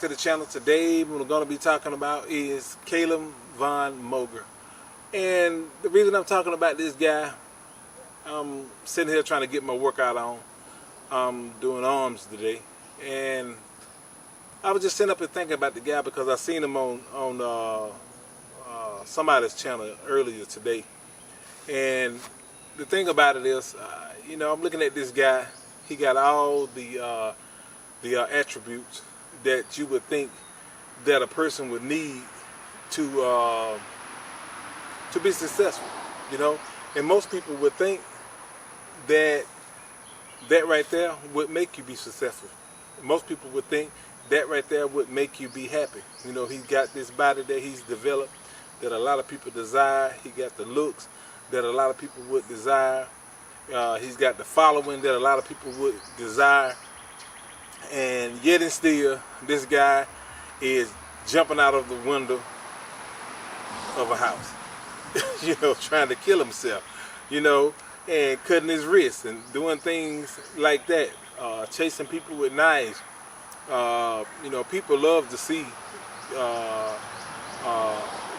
to the channel. Today what we're going to be talking about is Calu Moger. And the reason I'm talking about this guy, I'm sitting here trying to get my workout on. I'm doing arms today, and I was just sitting up and thinking about the guy because I seen him on somebody's channel earlier today. And the thing about it is, you know, I'm looking at this guy. He got all the attributes that you would think that a person would need to be successful, you know. And most people would think that right there would make you be successful. Most people would think that right there would make you be happy. You know, he's got this body that he's developed that a lot of people desire. He got the looks that a lot of people would desire. He's got the following that a lot of people would desire. And yet and still, this guy is jumping out of the window of a house, you know, trying to kill himself, you know, and cutting his wrists and doing things like that, chasing people with knives. You know, people love to see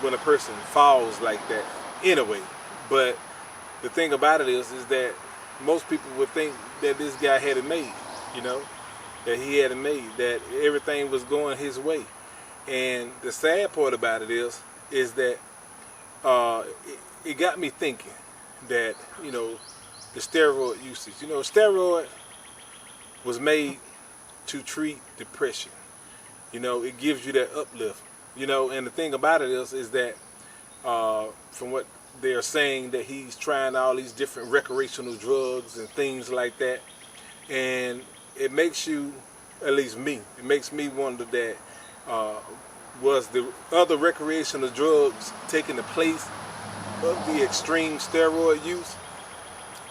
when a person falls like that anyway. But the thing about it is that most people would think that this guy had it made, you know, that he had it made, that everything was going his way. And the sad part about it is that it got me thinking that, you know, the steroid usage, you know, steroid was made to treat depression. You know, it gives you that uplift, you know. And the thing about it is that from what they're saying, that he's trying all these different recreational drugs and things like that, and it makes you, at least me, it makes me wonder that was the other recreational drugs taking the place of the extreme steroid use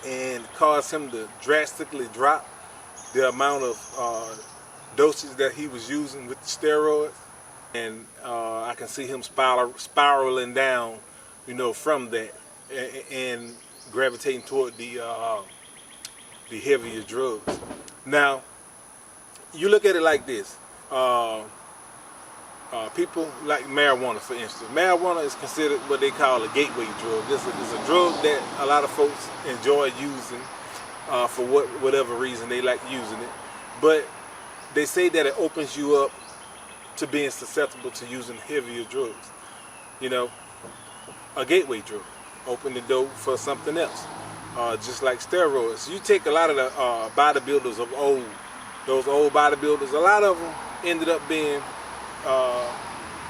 and caused him to drastically drop the amount of dosage that he was using with the steroids. And I can see him spiraling down, you know, from that and gravitating toward the heavier drugs. Now, you look at it like this. People like marijuana, for instance. Marijuana is considered what they call a gateway drug. It's a drug that a lot of folks enjoy using for whatever reason they like using it. But they say that it opens you up to being susceptible to using heavier drugs. You know, a gateway drug. Open the door for something else. Just like steroids. You take a lot of the bodybuilders of old, those old bodybuilders, a lot of them ended up being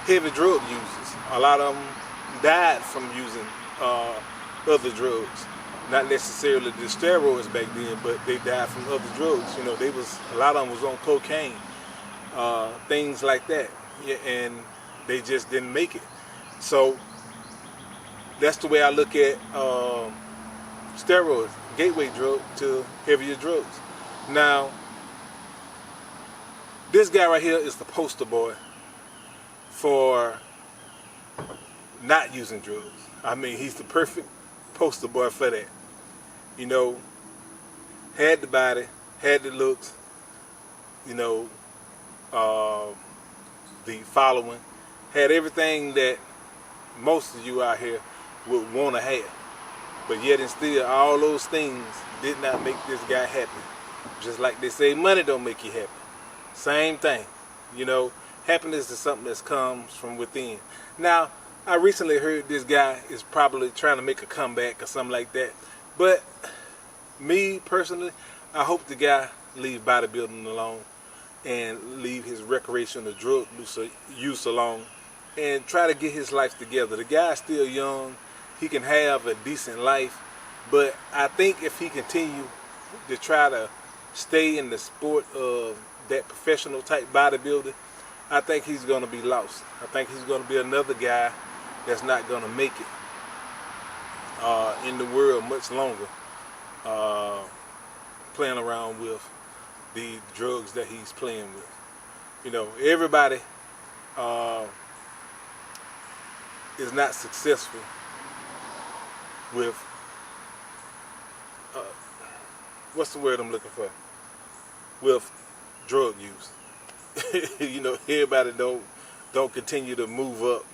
heavy drug users. A lot of them died from using other drugs. Not necessarily the steroids back then, but they died from other drugs. You know, a lot of them was on cocaine, things like that, yeah, and they just didn't make it. So that's the way I look at steroids, gateway drug to heavier drugs. Now, this guy right here is the poster boy for not using drugs. I mean, he's the perfect poster boy for that. You know, had the body, had the looks, you know, the following, had everything that most of you out here would want to have. But yet and still, all those things did not make this guy happy. Just like they say, money don't make you happy. Same thing. You know, happiness is something that comes from within. Now, I recently heard this guy is probably trying to make a comeback or something like that. But me personally, I hope the guy leave bodybuilding alone and leave his recreational drug use alone and try to get his life together. The guy's still young. He can have a decent life. But I think if he continue to try to stay in the sport of that professional type bodybuilding, I think he's going to be lost. I think he's going to be another guy that's not going to make it in the world much longer, playing around with the drugs that he's playing with. You know, everybody is not successful with what's the word I'm looking for? With drug use. you know, everybody don't continue to move up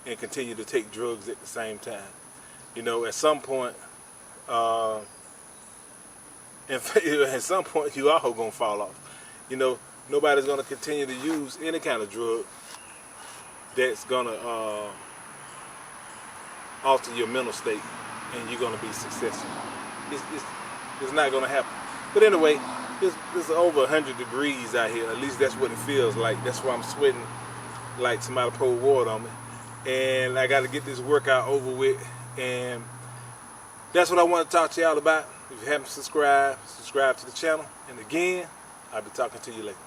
and continue to take drugs at the same time. You know, at some point, at some point, you are gonna fall off. You know, nobody's gonna continue to use any kind of drug that's gonna alter your mental state, and you're gonna be successful. It's not gonna happen. But anyway, it's over 100 degrees out here. At least that's what it feels like. That's why I'm sweating like somebody poured water on me. And I got to get this workout over with. And that's what I want to talk to y'all about. If you haven't subscribed, subscribe to the channel. And again, I'll be talking to you later.